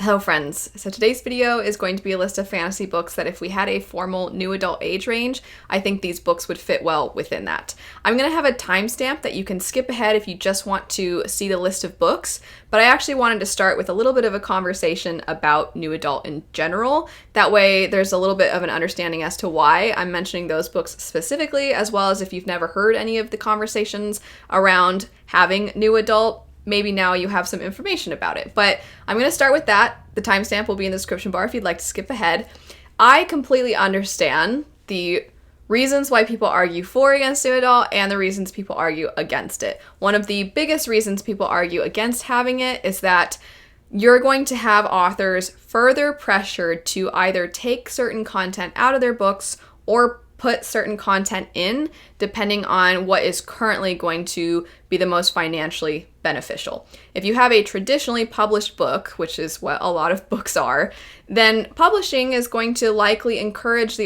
Hello friends, so today's video is going to be a list of fantasy books that if we had a formal new adult age range, I think these books would fit well within that. I'm going to have a timestamp that you can skip ahead if you just want to see the list of books, but I actually wanted to start with a little bit of a conversation about new adult in general. That way there's a little bit of an understanding as to why I'm mentioning those books specifically, as well as if you've never heard any of the conversations around having new adult, maybe now you have some information about it. But I'm going to start with that. The timestamp will be in the description bar if you'd like to skip ahead. I completely understand the reasons why people argue for against new adult and the reasons people argue against it. One of the biggest reasons people argue against having it is that you're going to have authors further pressured to either take certain content out of their books or put certain content in, depending on what is currently going to be the most financially beneficial. If you have a traditionally published book, which is what a lot of books are, then publishing is going to likely encourage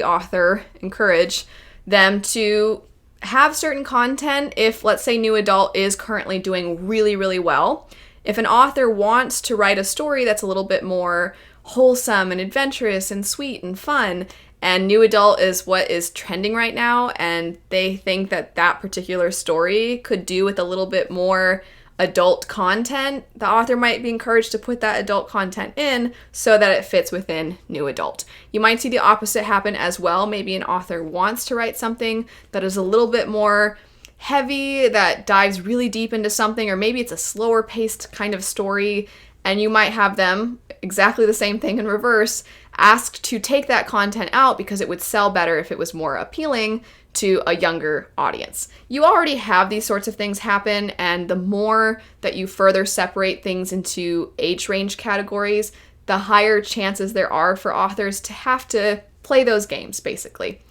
them to have certain content if, let's say, new adult is currently doing really, really well. If an author wants to write a story that's a little bit more wholesome and adventurous and sweet and fun, and new adult is what is trending right now, and they think that that particular story could do with a little bit more adult content, the author might be encouraged to put that adult content in so that it fits within new adult. You might see the opposite happen as well. Maybe an author wants to write something that is a little bit more heavy, that dives really deep into something, or maybe it's a slower paced kind of story, and you might have them, exactly the same thing in reverse, asked to take that content out because it would sell better if it was more appealing to a younger audience. You already have these sorts of things happen, and the more that you further separate things into age range categories, the higher chances there are for authors to have to play those games, basically.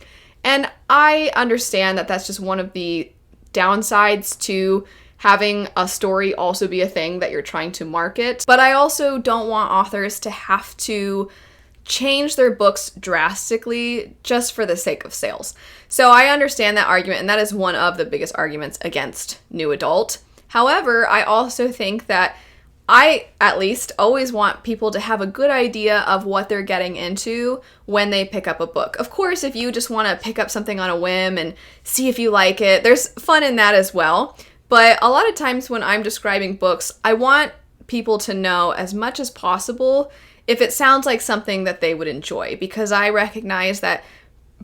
And I understand that that's just one of the downsides to having a story also be a thing that you're trying to market. But I also don't want authors to have to change their books drastically just for the sake of sales. So I understand that argument, and that is one of the biggest arguments against new adult. However, I also think that I, at least, always want people to have a good idea of what they're getting into when they pick up a book. Of course, if you just want to pick up something on a whim and see if you like it, there's fun in that as well. But a lot of times when I'm describing books, I want people to know as much as possible if it sounds like something that they would enjoy, because I recognize that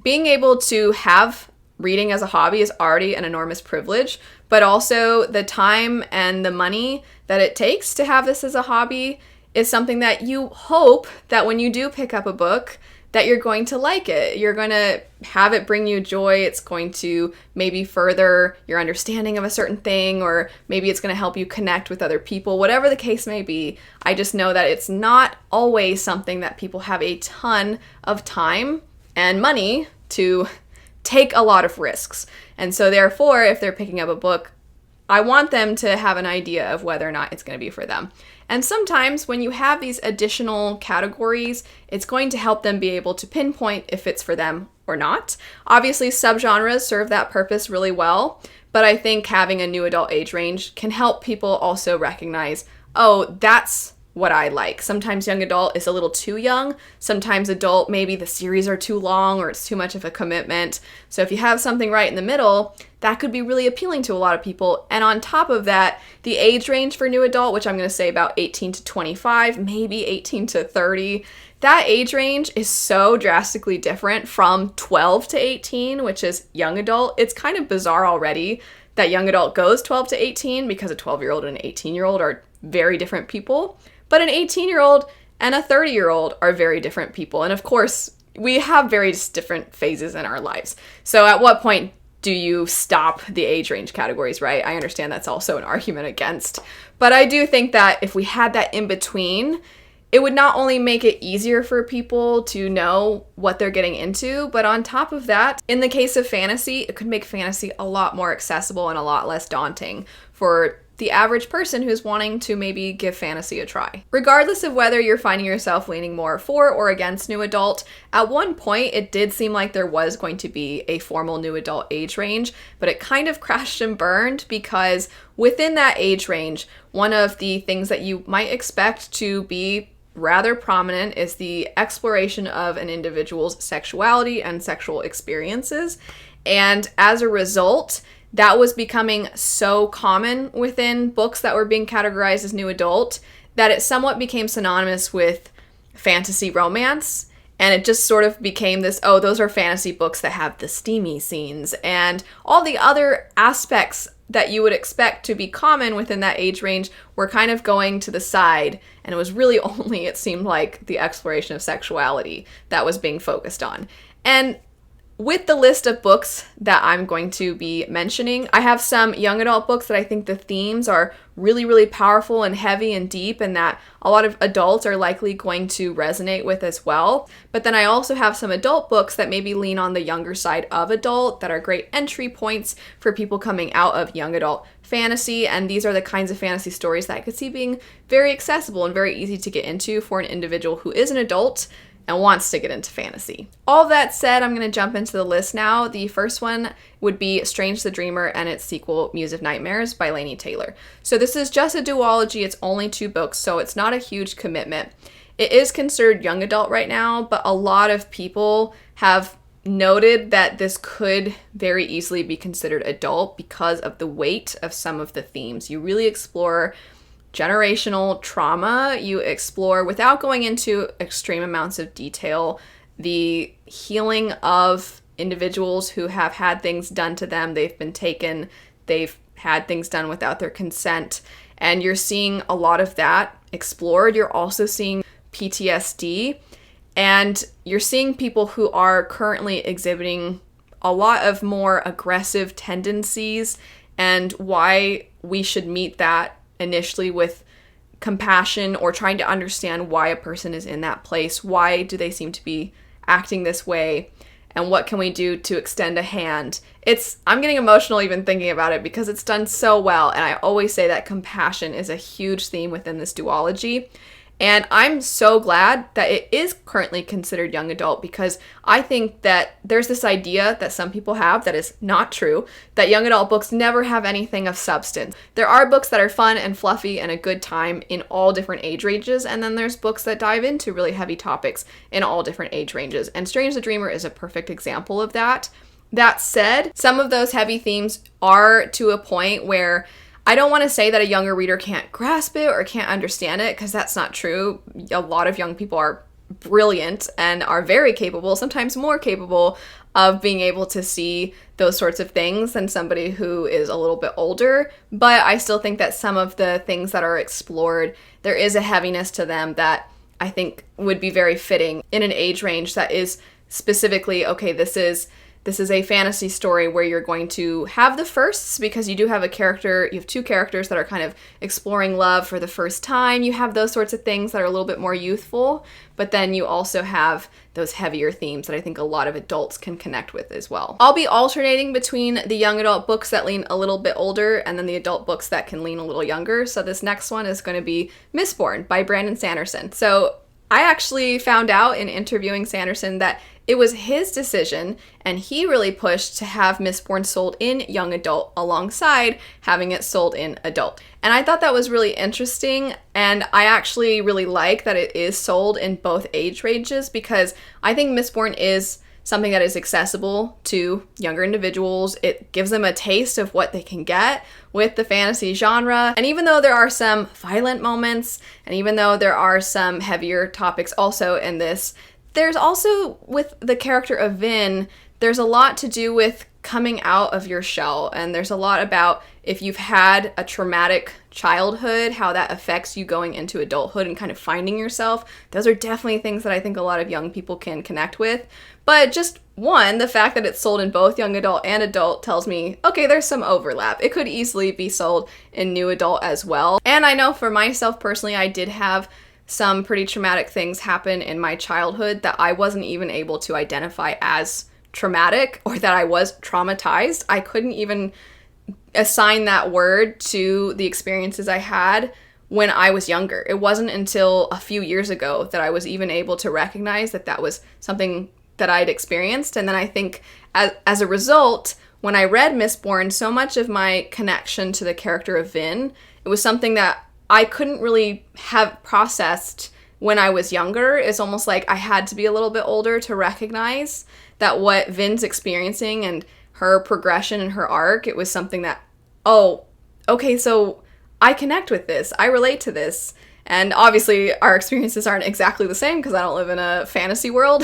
being able to have reading as a hobby is already an enormous privilege, but also the time and the money that it takes to have this as a hobby is something that you hope that when you do pick up a book, that you're going to like it. You're going to have it bring you joy. It's going to maybe further your understanding of a certain thing, or maybe it's going to help you connect with other people, whatever the case may be. I just know that it's not always something that people have a ton of time and money to take a lot of risks. And so therefore, if they're picking up a book, I want them to have an idea of whether or not it's going to be for them. And sometimes when you have these additional categories, it's going to help them be able to pinpoint if it's for them or not. Obviously, subgenres serve that purpose really well, but I think having a new adult age range can help people also recognize, oh, that's what I like. Sometimes young adult is a little too young. Sometimes adult, maybe the series are too long or it's too much of a commitment. So if you have something right in the middle, that could be really appealing to a lot of people. And on top of that, the age range for new adult, which I'm going to say about 18 to 25, maybe 18 to 30, that age range is so drastically different from 12 to 18, which is young adult. It's kind of bizarre already that young adult goes 12 to 18 because a 12-year-old and an 18-year-old are very different people. But an 18-year-old and a 30-year-old are very different people. And of course, we have very different phases in our lives. So at what point do you stop the age range categories, right? I understand that's also an argument against. But I do think that if we had that in between, it would not only make it easier for people to know what they're getting into, but on top of that, in the case of fantasy, it could make fantasy a lot more accessible and a lot less daunting for the average person who's wanting to maybe give fantasy a try. Regardless of whether you're finding yourself leaning more for or against new adult, at one point it did seem like there was going to be a formal new adult age range, but it kind of crashed and burned because within that age range, one of the things that you might expect to be rather prominent is the exploration of an individual's sexuality and sexual experiences. And as a result, that was becoming so common within books that were being categorized as new adult that it somewhat became synonymous with fantasy romance. And it just sort of became this, oh, those are fantasy books that have the steamy scenes and all the other aspects that you would expect to be common within that age range were kind of going to the side. And it was really only, it seemed like, the exploration of sexuality that was being focused on. And with the list of books that I'm going to be mentioning, I have some young adult books that I think the themes are really, really powerful and heavy and deep, and that a lot of adults are likely going to resonate with as well. But then I also have some adult books that maybe lean on the younger side of adult that are great entry points for people coming out of young adult fantasy. And these are the kinds of fantasy stories that I could see being very accessible and very easy to get into for an individual who is an adult and wants to get into fantasy. All that said, I'm going to jump into the list now. The first one would be Strange the Dreamer and its sequel, Muse of Nightmares by Laini Taylor. So this is just a duology. It's only 2 books, so it's not a huge commitment. It is considered young adult right now, but a lot of people have noted that this could very easily be considered adult because of the weight of some of the themes. You really explore generational trauma. You explore, without going into extreme amounts of detail, the healing of individuals who have had things done to them. They've been taken, they've had things done without their consent, and you're seeing a lot of that explored. You're also seeing PTSD, and you're seeing people who are currently exhibiting a lot of more aggressive tendencies, and why we should meet that initially with compassion or trying to understand why a person is in that place. Why do they seem to be acting this way? And what can we do to extend a hand? I'm getting emotional even thinking about it because it's done so well. And I always say that compassion is a huge theme within this duology. And I'm so glad that it is currently considered young adult, because I think that there's this idea that some people have that is not true, that young adult books never have anything of substance. There are books that are fun and fluffy and a good time in all different age ranges, and then there's books that dive into really heavy topics in all different age ranges. And Strange the Dreamer is a perfect example of that. That said, some of those heavy themes are to a point where I don't want to say that a younger reader can't grasp it or can't understand it, because that's not true. A lot of young people are brilliant and are very capable, sometimes more capable, of being able to see those sorts of things than somebody who is a little bit older. But I still think that some of the things that are explored, there is a heaviness to them that I think would be very fitting in an age range that is specifically, okay, this is a fantasy story where you're going to have the firsts, because you do have you have 2 characters that are kind of exploring love for the first time. You have those sorts of things that are a little bit more youthful, but then you also have those heavier themes that I think a lot of adults can connect with as well. I'll be alternating between the young adult books that lean a little bit older and then the adult books that can lean a little younger. So this next one is going to be Mistborn by Brandon Sanderson. So I actually found out in interviewing Sanderson that it was his decision, and he really pushed to have Mistborn sold in young adult alongside having it sold in adult. And I thought that was really interesting, and I actually really like that it is sold in both age ranges, because I think Mistborn is something that is accessible to younger individuals. It gives them a taste of what they can get with the fantasy genre. And even though there are some violent moments, and even though there are some heavier topics also in this, there's also, with the character of Vin, there's a lot to do with coming out of your shell. And there's a lot about if you've had a traumatic childhood, how that affects you going into adulthood and kind of finding yourself. Those are definitely things that I think a lot of young people can connect with. But just the fact that it's sold in both young adult and adult tells me, okay, there's some overlap. It could easily be sold in new adult as well. And I know for myself personally, I did have some pretty traumatic things happen in my childhood that I wasn't even able to identify as traumatic, or that I was traumatized. I couldn't even assign that word to the experiences I had when I was younger. It wasn't until a few years ago that I was even able to recognize that that was something that I'd experienced. And then I think as a result, when I read Mistborn, so much of my connection to the character of Vin, it was something that I couldn't really have processed when I was younger, it's almost like I had to be a little bit older to recognize that what Vin's experiencing and her progression and her arc, it was something that, oh, okay, so I connect with this. I relate to this. And obviously our experiences aren't exactly the same because I don't live in a fantasy world,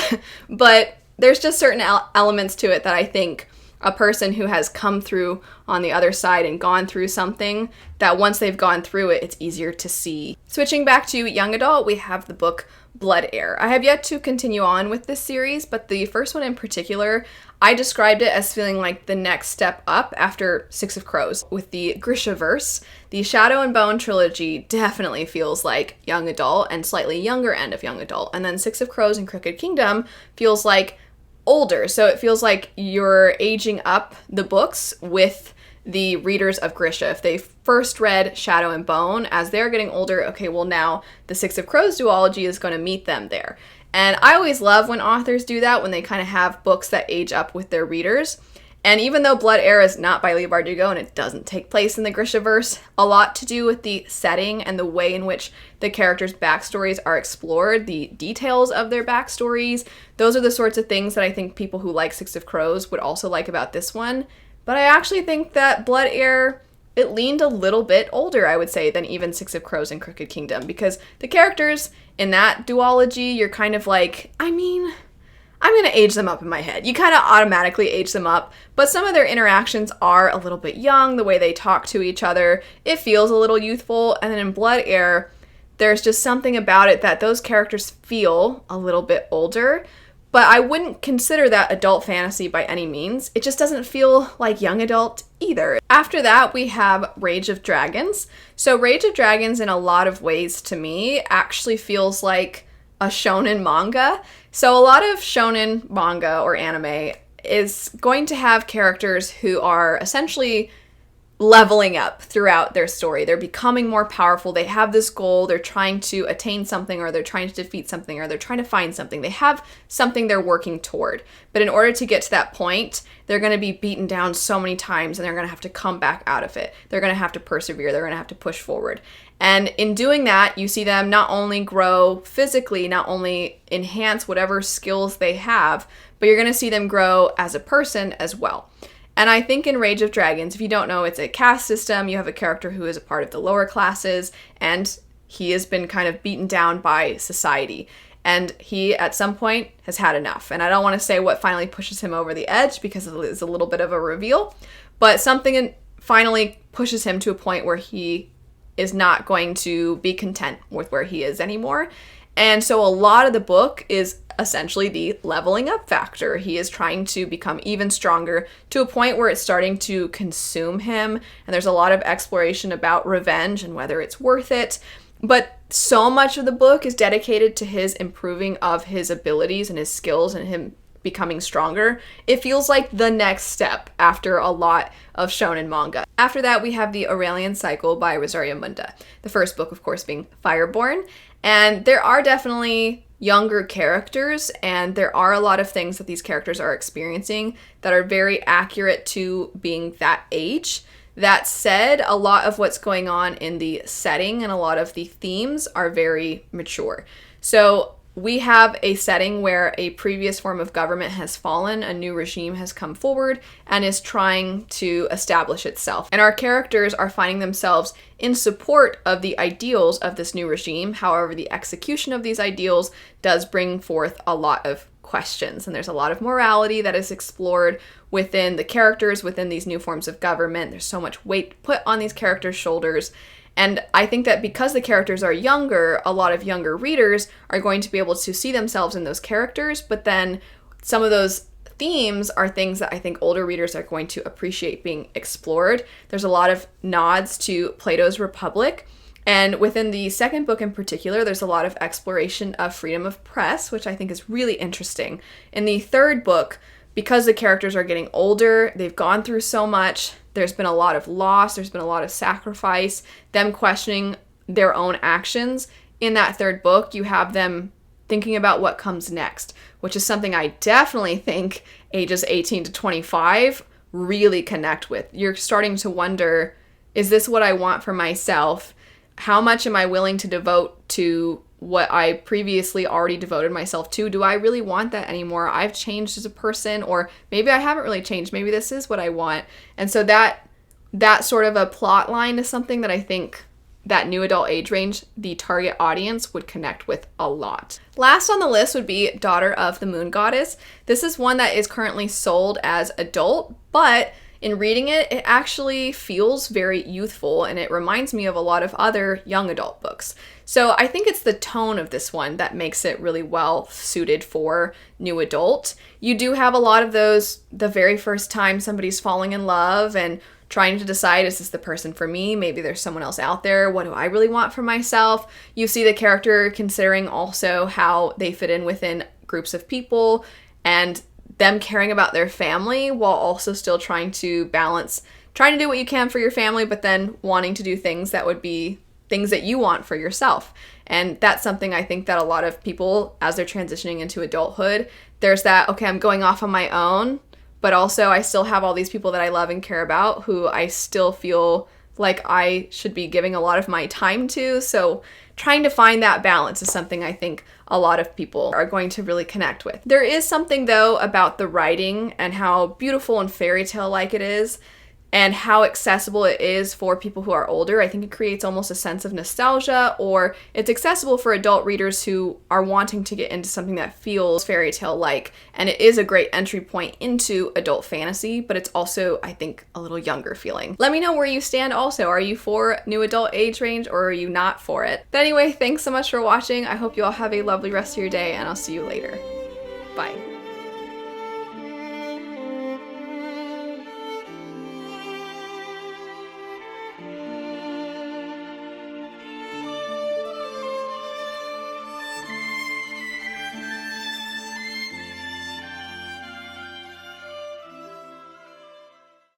but there's just certain elements to it that I think a person who has come through on the other side and gone through something, that once they've gone through it, it's easier to see. Switching back to young adult, we have the book Blood Heir. I have yet to continue on with this series, but the first one in particular, I described it as feeling like the next step up after Six of Crows. With the Grishaverse, the Shadow and Bone trilogy definitely feels like young adult and slightly younger end of young adult. And then Six of Crows and Crooked Kingdom feels like older. So it feels like you're aging up the books with the readers of Grisha. If they first read Shadow and Bone, as they're getting older, okay, well now the Six of Crows duology is going to meet them there. And I always love when authors do that, when they kind of have books that age up with their readers. And even though Blood Heir is not by Leigh Bardugo and it doesn't take place in the Grishaverse, a lot to do with the setting and the way in which the characters' backstories are explored, the details of their backstories. Those are the sorts of things that I think people who like Six of Crows would also like about this one. But I actually think that Blood Heir, it leaned a little bit older, I would say, than even Six of Crows and Crooked Kingdom, because the characters in that duology, you're kind of like, I mean, I'm going to age them up in my head. You kind of automatically age them up, but some of their interactions are a little bit young, the way they talk to each other, it feels a little youthful, and then in Blood Heir, there's just something about it that those characters feel a little bit older, but I wouldn't consider that adult fantasy by any means. It just doesn't feel like young adult either. After that, we have Rage of Dragons. So Rage of Dragons, in a lot of ways to me, actually feels like a shonen manga. So a lot of shonen manga or anime is going to have characters who are essentially leveling up throughout their story. They're becoming more powerful. They have this goal. They're trying to attain something, or they're trying to defeat something, or they're trying to find something. They have something they're working toward. But in order to get to that point, they're going to be beaten down so many times, and they're going to have to come back out of it. They're going to have to persevere. They're going to have to push forward. And in doing that, you see them not only grow physically, not only enhance whatever skills they have, but you're going to see them grow as a person as well. And I think in Rage of Dragons, if you don't know, it's a caste system. You have a character who is a part of the lower classes, and he has been kind of beaten down by society. And he, at some point, has had enough. And I don't want to say what finally pushes him over the edge because it is a little bit of a reveal, but something finally pushes him to a point where he is not going to be content with where he is anymore. And so a lot of the book is essentially the leveling up factor. He is trying to become even stronger to a point where it's starting to consume him. And there's a lot of exploration about revenge and whether it's worth it. But so much of the book is dedicated to his improving of his abilities and his skills and him becoming stronger. It feels like the next step after a lot of shonen manga. After that, we have the Aurelian Cycle by Rosaria Munda. The first book, of course, being Fireborn. And there are definitely younger characters, and there are a lot of things that these characters are experiencing that are very accurate to being that age. That said, a lot of what's going on in the setting and a lot of the themes are very mature. So we have a setting where a previous form of government has fallen, a new regime has come forward and is trying to establish itself. And our characters are finding themselves in support of the ideals of this new regime. However, the execution of these ideals does bring forth a lot of questions. And there's a lot of morality that is explored within the characters, within these new forms of government. There's so much weight put on these characters' shoulders. And I think that because the characters are younger, a lot of younger readers are going to be able to see themselves in those characters, but then some of those themes are things that I think older readers are going to appreciate being explored. There's a lot of nods to Plato's Republic, and within the second book in particular, there's a lot of exploration of freedom of press, which I think is really interesting. In the third book, because the characters are getting older, they've gone through so much, there's been a lot of loss, there's been a lot of sacrifice, them questioning their own actions. In that third book, you have them thinking about what comes next, which is something I definitely think ages 18 to 25 really connect with. You're starting to wonder, is this what I want for myself? How much am I willing to devote to what I previously already devoted myself to. Do I really want that anymore? I've changed as a person, or maybe I haven't really changed. Maybe this is what I want. And so that sort of a plot line is something that I think that new adult age range, the target audience, would connect with a lot. Last on the list would be Daughter of the Moon Goddess. This is one that is currently sold as adult, but in reading it, it actually feels very youthful, and it reminds me of a lot of other young adult books. So I think it's the tone of this one that makes it really well suited for new adult. You do have a lot of those, the very first time somebody's falling in love and trying to decide, is this the person for me? Maybe there's someone else out there. What do I really want for myself? You see the character considering also how they fit in within groups of people and them caring about their family while also still trying to balance, trying to do what you can for your family, but then wanting to do things that would be things that you want for yourself. And that's something I think that a lot of people, as they're transitioning into adulthood, there's that, okay, I'm going off on my own, but also I still have all these people that I love and care about who I still feel like I should be giving a lot of my time to. So trying to find that balance is something I think a lot of people are going to really connect with. There is something, though, about the writing and how beautiful and fairy tale-like it is, and how accessible it is for people who are older. I think it creates almost a sense of nostalgia, or it's accessible for adult readers who are wanting to get into something that feels fairy tale-like, and it is a great entry point into adult fantasy, but it's also, I think, a little younger feeling. Let me know where you stand also. Are you for new adult age range, or are you not for it? But anyway, thanks so much for watching. I hope you all have a lovely rest of your day, and I'll see you later. Bye.